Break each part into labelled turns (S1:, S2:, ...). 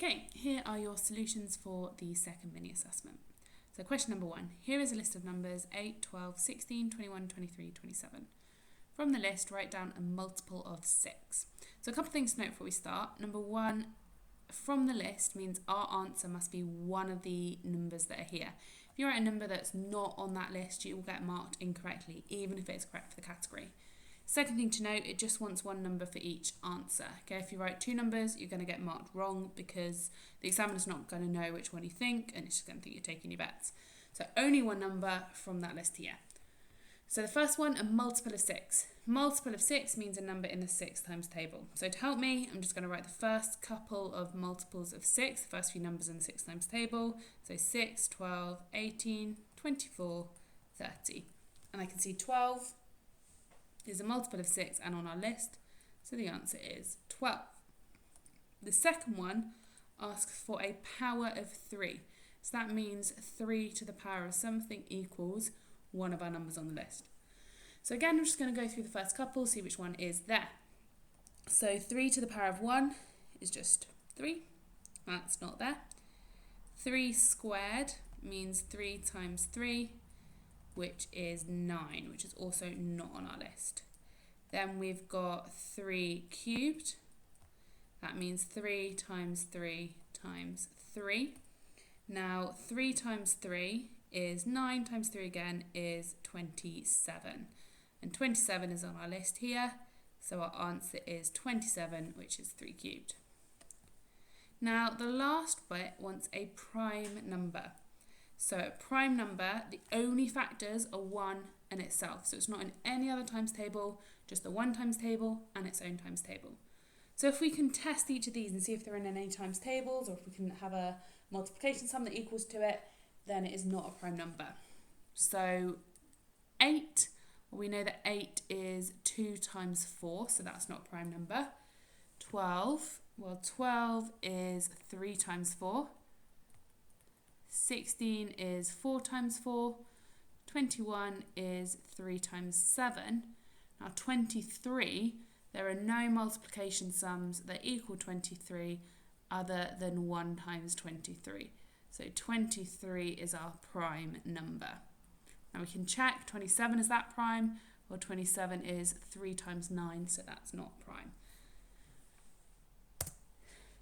S1: Okay, here are your solutions for the second mini assessment. So question number 1, here is a list of numbers 8, 12, 16, 21, 23, 27. From the list, write down a multiple of 6. So a couple of things to note before we start. Number 1, from the list means our answer must be one of the numbers that are here. If you write a number that's not on that list, you will get marked incorrectly, even if it's correct for the category. Second thing to note, it just wants one number for each answer. Okay, if you write 2 numbers, you're going to get marked wrong because the examiner's not going to know which one you think, and it's just going to think you're taking your bets. So only one number from that list here. So the first one, a multiple of 6. Multiple of 6 means a number in the 6 times table. So to help me, I'm just going to write the first couple of multiples of 6, the first few numbers in the 6 times table. So 6, 12, 18, 24, 30. And I can see 12 is a multiple of 6 and on our list, so the answer is 12. The second one asks for a power of 3. So that means 3 to the power of something equals one of our numbers on the list. So again, I'm just going to go through the first couple, see which one is there. So 3 to the power of 1 is just 3. That's not there. 3 squared means 3 times 3, which is 9, which is also not on our list. Then we've got 3 cubed. That means 3 times 3 times 3. Now 3 times 3 is 9 times 3 again is 27. And 27 is on our list here, so our answer is 27, which is 3 cubed. Now the last bit wants a prime number. So a prime number, the only factors are 1 and itself. So it's not in any other times table, just the 1 times table and its own times table. So if we can test each of these and see if they're in any times tables, or if we can have a multiplication sum that equals to it, then it is not a prime number. So 8, well, we know that 8 is 2 times 4, so that's not a prime number. 12, well 12 is 3 times 4. 16 is 4 times 4, 21 is 3 times 7. Now 23, there are no multiplication sums that equal 23 other than 1 times 23. So 23 is our prime number. Now we can check 27 is that prime, or 27 is 3 times 9, so that's not prime.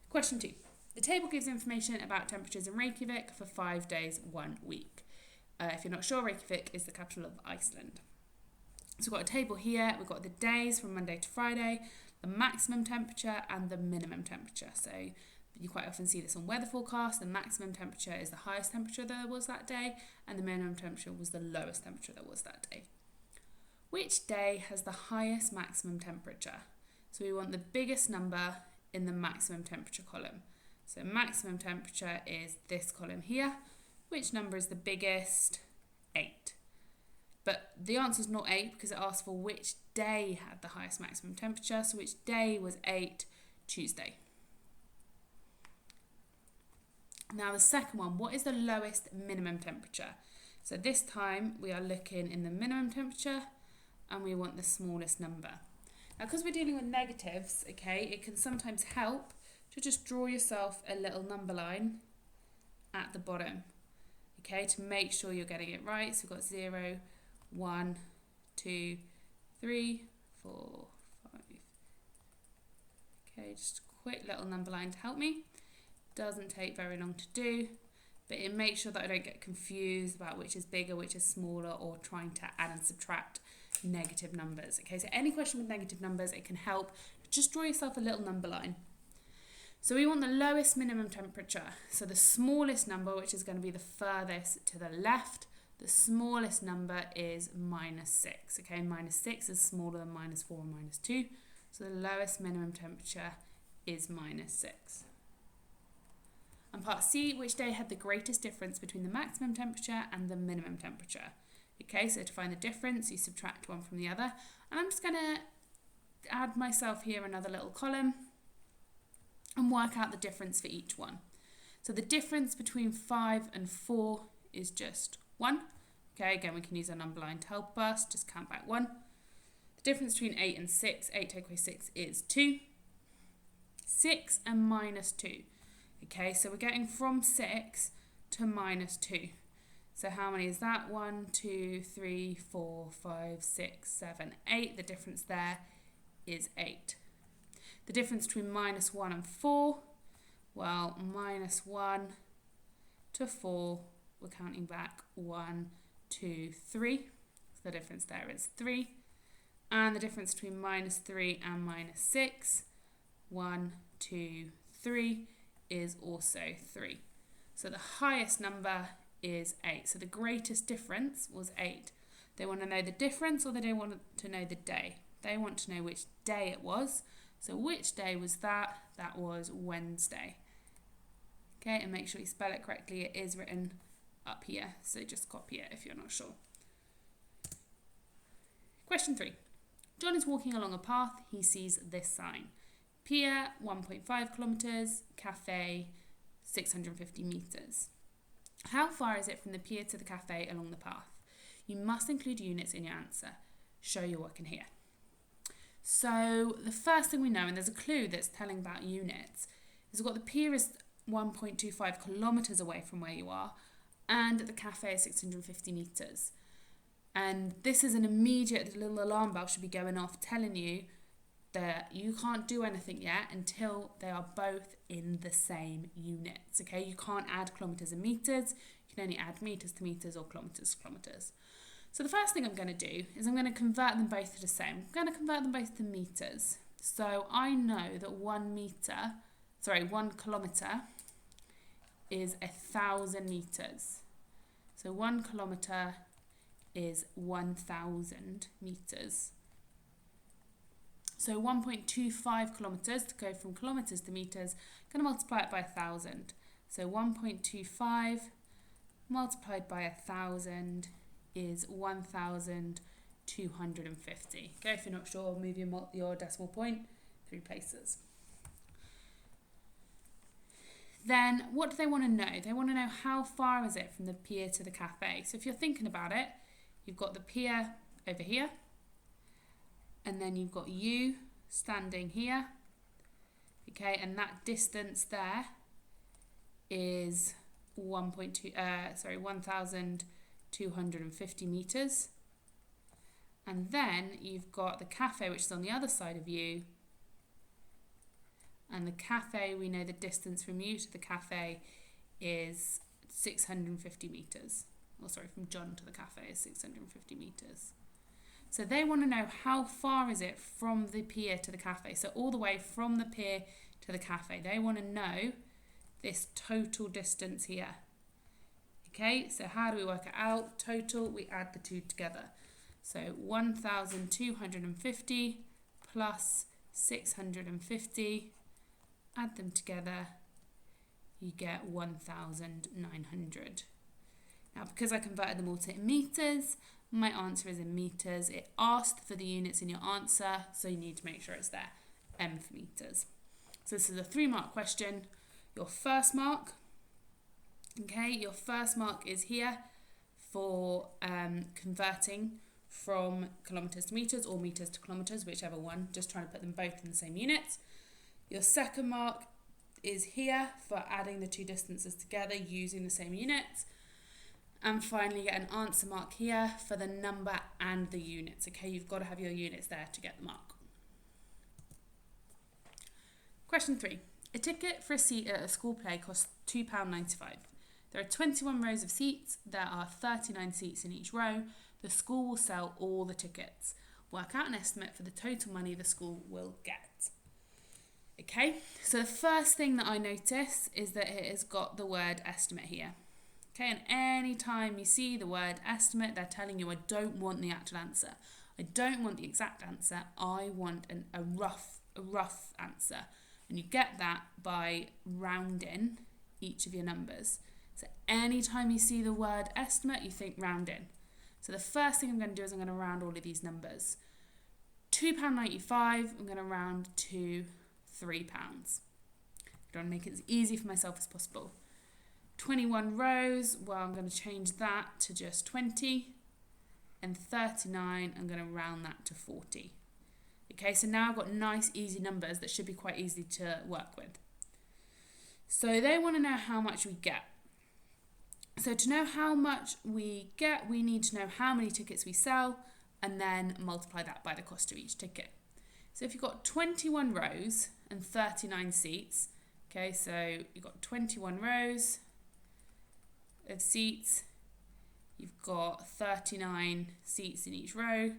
S1: Question 2. The table gives information about temperatures in Reykjavik for 5 days, 1 week. If you're not sure, Reykjavik is the capital of Iceland. So we've got a table here. We've got the days from Monday to Friday, the maximum temperature and the minimum temperature. So you quite often see this on weather forecasts. The maximum temperature is the highest temperature there was that day, and the minimum temperature was the lowest temperature there was that day. Which day has the highest maximum temperature? So we want the biggest number in the maximum temperature column. So maximum temperature is this column here. Which number is the biggest? 8. But the answer is not 8 because it asks for which day had the highest maximum temperature. So which day was 8? Tuesday. Now the second one, what is the lowest minimum temperature? So this time we are looking in the minimum temperature and we want the smallest number. Now because we're dealing with negatives, okay, it can sometimes help to just draw yourself a little number line at the bottom, okay, to make sure you're getting it right. So we've got 0, 1, 2, 3, 4, 5. Okay, just a quick little number line to help me. Doesn't take very long to do, but it makes sure that I don't get confused about which is bigger, which is smaller, or trying to add and subtract negative numbers. Okay, so any question with negative numbers, it can help. Just draw yourself a little number line. So we want the lowest minimum temperature. So the smallest number, which is going to be the furthest to the left, the smallest number is -6. Okay, -6 is smaller than -4 and -2. So the lowest minimum temperature is -6. And part C, which day had the greatest difference between the maximum temperature and the minimum temperature? Okay, so to find the difference, you subtract one from the other. And I'm just going to add myself here another little column and work out the difference for each one. So the difference between 5 and 4 is just 1. Okay, again, we can use our number line to help us, just count back 1. The difference between 8 and 6, 8 take away 6 is 2. 6 and -2. Okay, so we're getting from 6 to minus 2. So how many is that? 1, 2, 3, 4, 5, 6, 7, 8. The difference there is 8. The difference between minus 1 and 4, well, minus 1 to 4, we're counting back 1, 2, 3. So the difference there is 3. And the difference between minus 3 and minus 6, 1, 2, 3, is also 3. So the highest number is 8. So the greatest difference was 8. They want to know the difference, or they don't want to know the day. They want to know which day it was. So which day was that? That was Wednesday. Okay, and make sure you spell it correctly. It is written up here, so just copy it if you're not sure. Question 3. John is walking along a path. He sees this sign. Pier, 1.5 kilometres. Cafe, 650 metres. How far is it from the pier to the cafe along the path? You must include units in your answer. Show your work in here. So the first thing we know, and there's a clue that's telling about units, is we've got the pier is 1.25 kilometres away from where you are, and the cafe is 650 metres. And this is an immediate little alarm bell should be going off telling you that you can't do anything yet until they are both in the same units. Okay, you can't add kilometres and metres. You can only add metres to metres or kilometres to kilometres. So the first thing I'm going to do is I'm going to convert them both to the same. I'm going to convert them both to metres. So I know that 1 kilometre is 1,000 metres. So 1 kilometre is 1,000 metres. So 1.25 kilometres, to go from kilometres to metres, I'm going to multiply it by 1,000. So 1.25 multiplied by 1,000 is 1,250. Okay, if you're not sure, move your decimal point 3 places. Then what do they want to know? They want to know how far is it from the pier to the cafe. So if you're thinking about it, you've got the pier over here, and then you've got you standing here. Okay, and that distance there is 1,250 metres. And then you've got the cafe, which is on the other side of you. And the cafe, we know the distance from you to the cafe is 650 metres. Oh, sorry, from John to the cafe is 650 metres. So they want to know how far is it from the pier to the cafe. So all the way from the pier to the cafe. They want to know this total distance here. Okay, so how do we work it out? Total, we add the two together. So 1,250 plus 650, add them together, you get 1,900. Now, because I converted them all to metres, my answer is in metres. It asked for the units in your answer, so you need to make sure it's there. M for metres. So this is a 3-mark question. Your first mark, okay, your first mark is here for converting from kilometres to metres or metres to kilometres, whichever one, just trying to put them both in the same units. Your second mark is here for adding the two distances together using the same units. And finally, you get an answer mark here for the number and the units. Okay, you've got to have your units there to get the mark. Question 3. A ticket for a seat at a school play costs £2.95. There are 21 rows of seats. There are 39 seats in each row. The school will sell all the tickets. Work out an estimate for the total money the school will get. Okay, so the first thing that I notice is that it has got the word estimate here. Okay, and any time you see the word estimate, they're telling you I don't want the actual answer. I don't want the exact answer. I want a rough answer. And you get that by rounding each of your numbers. So anytime you see the word estimate, you think round in. So the first thing I'm going to do is I'm going to round all of these numbers. £2.95, I'm going to round to £3. I'm going to make it as easy for myself as possible. 21 rows, well, I'm going to change that to just 20. And 39, I'm going to round that to 40. Okay, so now I've got nice, easy numbers that should be quite easy to work with. So they want to know how much we get. So to know how much we get, we need to know how many tickets we sell and then multiply that by the cost of each ticket. So if you've got 21 rows and 39 seats, okay, so you've got 21 rows of seats, you've got 39 seats in each row.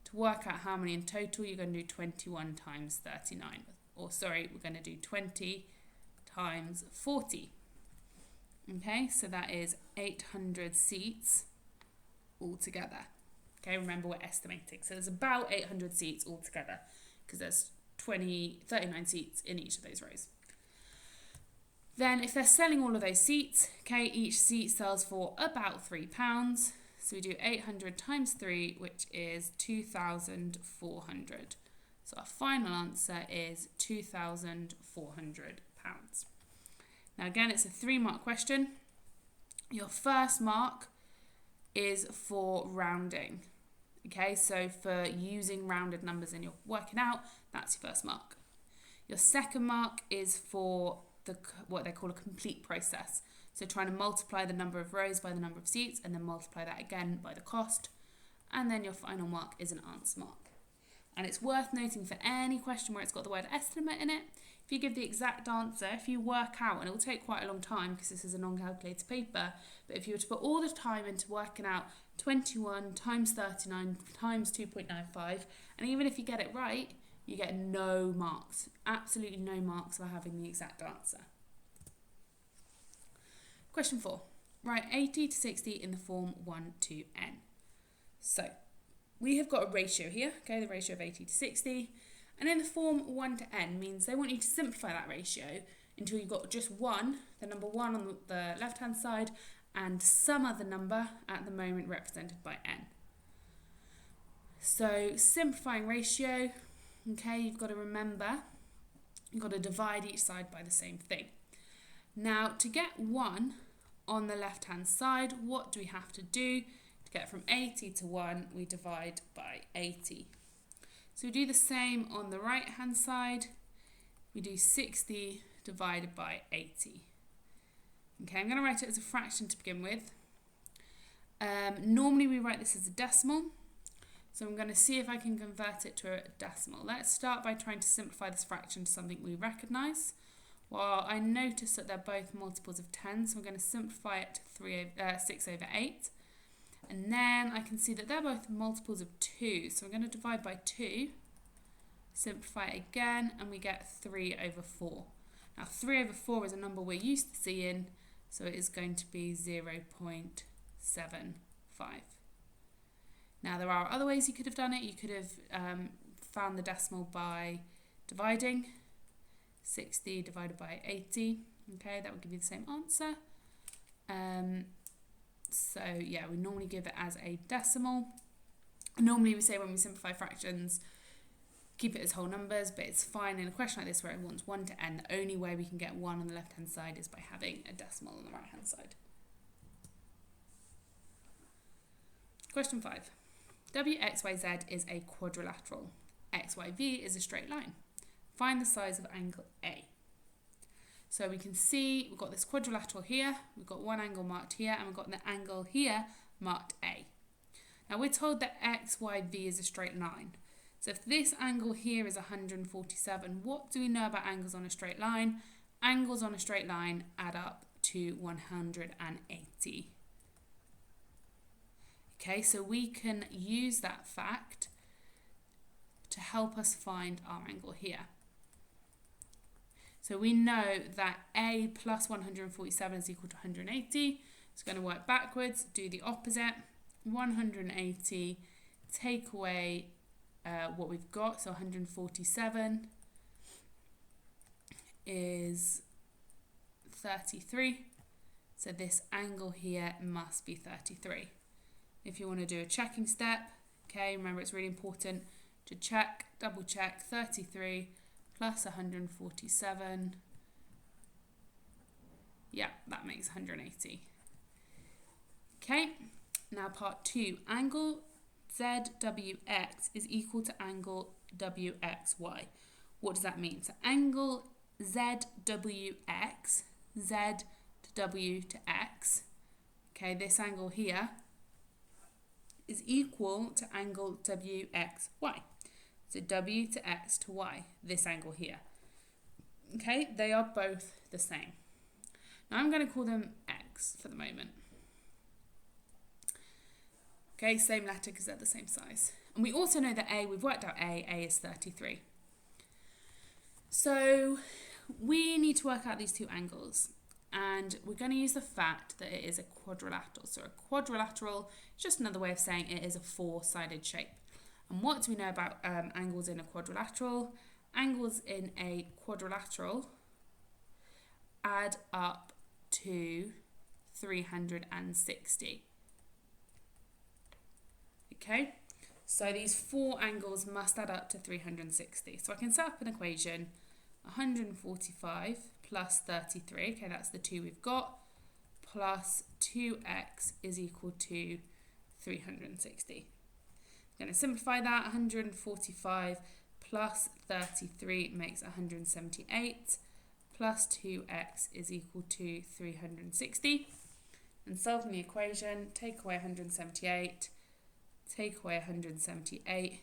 S1: To work out how many in total, you're going to do 21 times 39. Or sorry, we're going to do 20 times 40. Okay, so that is 800 seats altogether. Okay, remember we're estimating. So there's about 800 seats altogether because there's 39 seats in each of those rows. Then if they're selling all of those seats, okay, each seat sells for about £3. So we do 800 times 3, which is 2,400. So our final answer is £2,400. Now again, it's a 3-mark question. Your first mark is for rounding. Okay, so for using rounded numbers and you're working out, that's your first mark. Your second mark is for what they call a complete process. So trying to multiply the number of rows by the number of seats and then multiply that again by the cost. And then your final mark is an answer mark. And it's worth noting for any question where it's got the word estimate in it, if you give the exact answer, if you work out, and it will take quite a long time because this is a non-calculated paper, but if you were to put all the time into working out 21 times 39 times 2.95, and even if you get it right, you get no marks, absolutely no marks for having the exact answer. Question 4. Write 80 to 60 in the form 1 to n. So we have got a ratio here, okay, the ratio of 80 to 60. And in the form 1 to n means they want you to simplify that ratio until you've got just one, the number 1 on the left-hand side, and some other number at the moment represented by n. So simplifying ratio, okay, you've got to remember, you've got to divide each side by the same thing. Now, to get 1 on the left-hand side, what do we have to do? To get from 80 to 1, we divide by 80. So we do the same on the right-hand side. We do 60 divided by 80. Okay, I'm going to write it as a fraction to begin with. Normally we write this as a decimal. So I'm going to see if I can convert it to a decimal. Let's start by trying to simplify this fraction to something we recognise. Well, I notice that they're both multiples of 10, so I'm going to simplify it to 6 over 8. And then I can see that they're both multiples of 2, so I'm going to divide by 2, simplify it again, and we get 3 over 4. Now 3 over 4 is a number we're used to seeing, so it is going to be 0.75. Now there are other ways you could have done it. You could have found the decimal by dividing. 60 divided by 80, okay, that would give you the same answer. So yeah, we normally give it as a decimal. Normally we say when we simplify fractions, keep it as whole numbers, but it's fine in a question like this where it wants 1 to n. The only way we can get 1 on the left-hand side is by having a decimal on the right-hand side. Question 5. WXYZ is a quadrilateral. XYV is a straight line. Find the size of angle A. So we can see we've got this quadrilateral here, we've got one angle marked here, and we've got the angle here marked A. Now we're told that XYV is a straight line. So if this angle here is 147, what do we know about angles on a straight line? Angles on a straight line add up to 180. Okay, so we can use that fact to help us find our angle here. So we know that A plus 147 is equal to 180. It's going to work backwards, do the opposite. 180, take away what we've got, so 147 is 33. So this angle here must be 33. If you want to do a checking step, okay, remember it's really important to check, double check 33 plus 147. Yeah, that makes 180. Okay, now part 2. Angle ZWX is equal to angle WXY. What does that mean? So angle ZWX, Z to W to X, okay, this angle here, is equal to angle WXY. So W to X to Y, this angle here. Okay, they are both the same. Now I'm going to call them X for the moment. Okay, same letter because they're the same size. And we also know that A, we've worked out A is 33. So we need to work out these two angles. And we're going to use the fact that it is a quadrilateral. So a quadrilateral is just another way of saying it is a four-sided shape. And what do we know about angles in a quadrilateral? Angles in a quadrilateral add up to 360. Okay, so these four angles must add up to 360. So I can set up an equation, 145 plus 33, okay, that's the two we've got, plus 2x is equal to 360. I'm going to simplify that. 145 plus 33 makes 178, plus 2x is equal to 360. And solving the equation, take away 178, take away 178,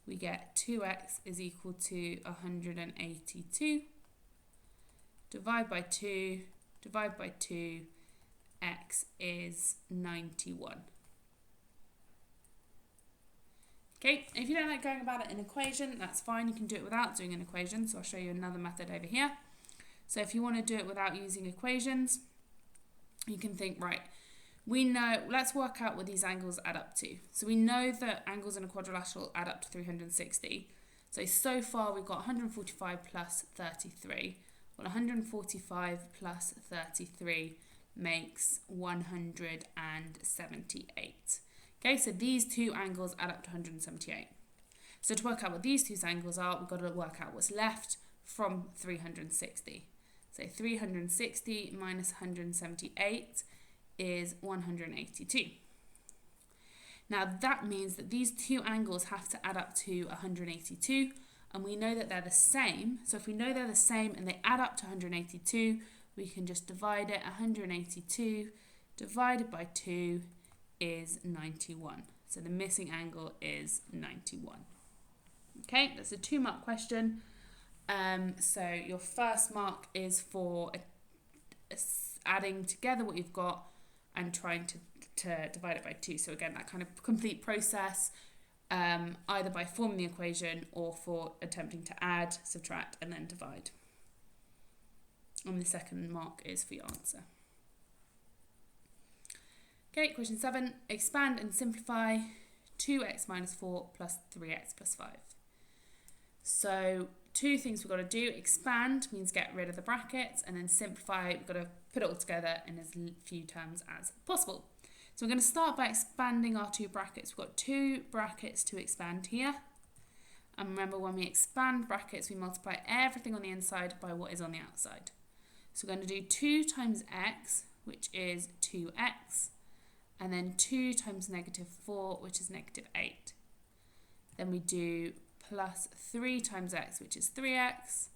S1: we get 2x is equal to 182. Divide by 2, x is 91. Okay, if you don't like going about it in equation, that's fine. You can do it without doing an equation. So I'll show you another method over here. So if you want to do it without using equations, you can think, right, we know, let's work out what these angles add up to. So we know that angles in a quadrilateral add up to 360. So far we've got 145 plus 33. Well, 145 plus 33 makes 178. Okay, so these two angles add up to 178. So to work out what these two angles are, we've got to work out what's left from 360. So 360 minus 178 is 182. Now that means that these two angles have to add up to 182, and we know that they're the same. So if we know they're the same and they add up to 182, we can just divide it. 182 divided by 2 is 91. So the missing angle is 91. Okay, that's a 2-mark question. So your first mark is for adding together what you've got and trying to divide it by 2. So again, that kind of complete process, either by forming the equation or for attempting to add, subtract, and then divide. And the second mark is for your answer. Okay, question 7. Expand and simplify 2x minus 4 plus 3x plus 5. So two things we've got to do. Expand means get rid of the brackets, and then simplify, we've got to put it all together in as few terms as possible. So we're going to start by expanding our two brackets. We've got two brackets to expand here. And remember, when we expand brackets, we multiply everything on the inside by what is on the outside. So we're going to do 2 times x, which is 2x, and then 2 times negative 4, which is negative 8. Then we do plus 3 times x, which is 3x,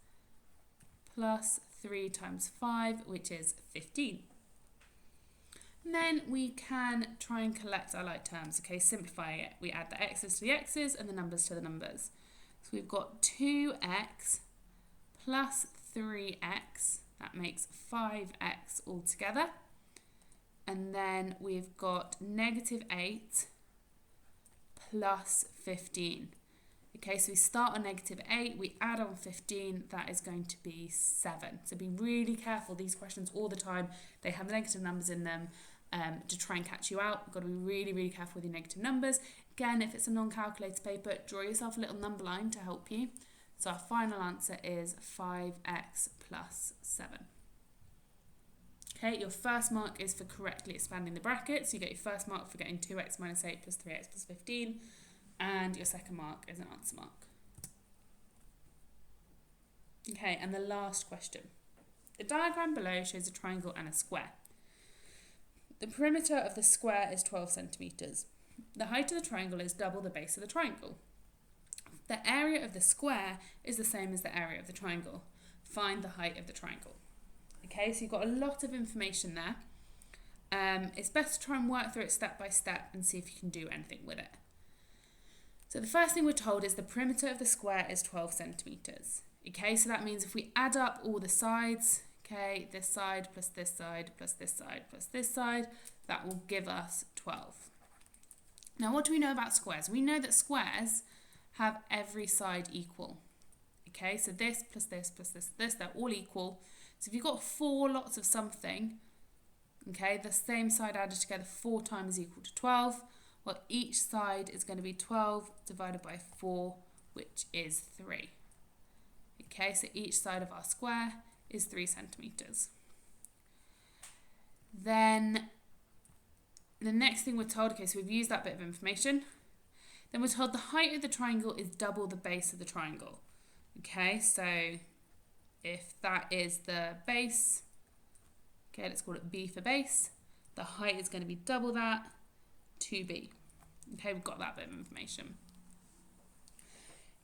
S1: plus 3 times 5, which is 15. And then we can try and collect our like terms. Okay, simplify it. We add the x's to the x's and the numbers to the numbers. So we've got 2x plus 3x, that makes 5x altogether. And then we've got negative 8 plus 15. Okay, so we start on negative 8, we add on 15, that is going to be 7. So be really careful, these questions all the time, they have negative numbers in them to try and catch you out. You've got to be really, really careful with your negative numbers. Again, if it's a non-calculator paper, draw yourself a little number line to help you. So our final answer is 5x plus 7. Okay, your first mark is for correctly expanding the brackets. You get your first mark for getting 2x minus 8 plus 3x plus 15. And your second mark is an answer mark. Okay, and the last question. The diagram below shows a triangle and a square. The perimeter of the square is 12 centimetres. The height of the triangle is double the base of the triangle. The area of the square is the same as the area of the triangle. find the height of the triangle. Okay, so you've got a lot of information there. It's best to try and work through it step by step and see if you can do anything with it. So the first thing we're told is the perimeter of the square is 12 centimetres. Okay, so that means if we add up all the sides, okay, this side plus this side plus this side plus this side, that will give us 12. Now, what do we know about squares? We know that squares have every side equal. Okay, so this plus this plus this, they're all equal. So if you've got 4 lots of something, okay, the same side added together 4 times is equal to 12. Well, each side is going to be 12 divided by 4, which is 3. Okay, so each side of our square is 3 centimetres. Then the next thing we're told, okay, so we've used that bit of information. Then we're told the height of the triangle is double the base of the triangle. Okay, so if that is the base, okay, let's call it B for base, the height is going to be double that, 2B. Okay, we've got that bit of information.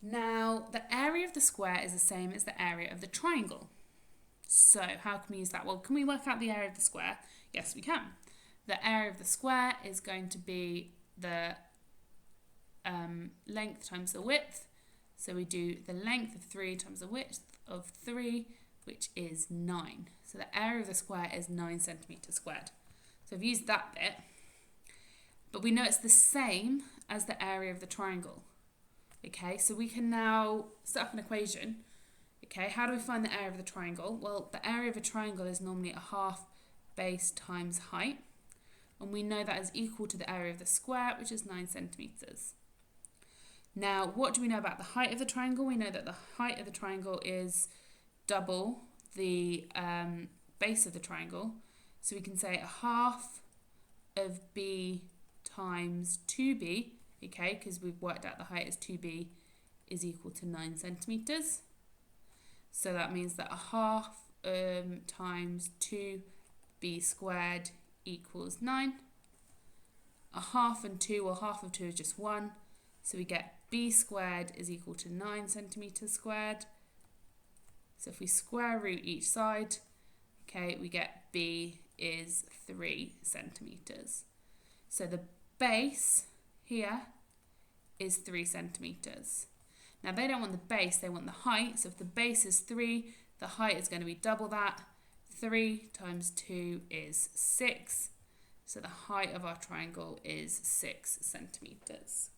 S1: Now, the area of the square is the same as the area of the triangle. So how can we use that? Well, can we work out the area of the square? Yes, we can. The area of the square is going to be the length times the width. So we do the length of 3 times the width of 3, which is 9. So the area of the square is 9 centimetres squared. So I've used that bit. But we know it's the same as the area of the triangle. Okay, so we can now set up an equation. Okay, how do we find the area of the triangle? Well, the area of a triangle is normally a half base times height. And we know that is equal to the area of the square, which is 9 centimetres. Now, what do we know about the height of the triangle? We know that the height of the triangle is double the base of the triangle. So we can say a half of B times 2B, okay, because we've worked out the height as 2B is equal to 9 centimetres. So that means that a half times 2B squared equals 9. A half and 2, well, half of 2 is just 1. So we get B squared is equal to 9 centimetres squared. So if we square root each side, okay, we get B is 3 centimetres. So the base here is 3 centimetres. Now they don't want the base, they want the height. So if the base is 3, the height is going to be double that. 3 times 2 is 6. So the height of our triangle is 6 centimetres.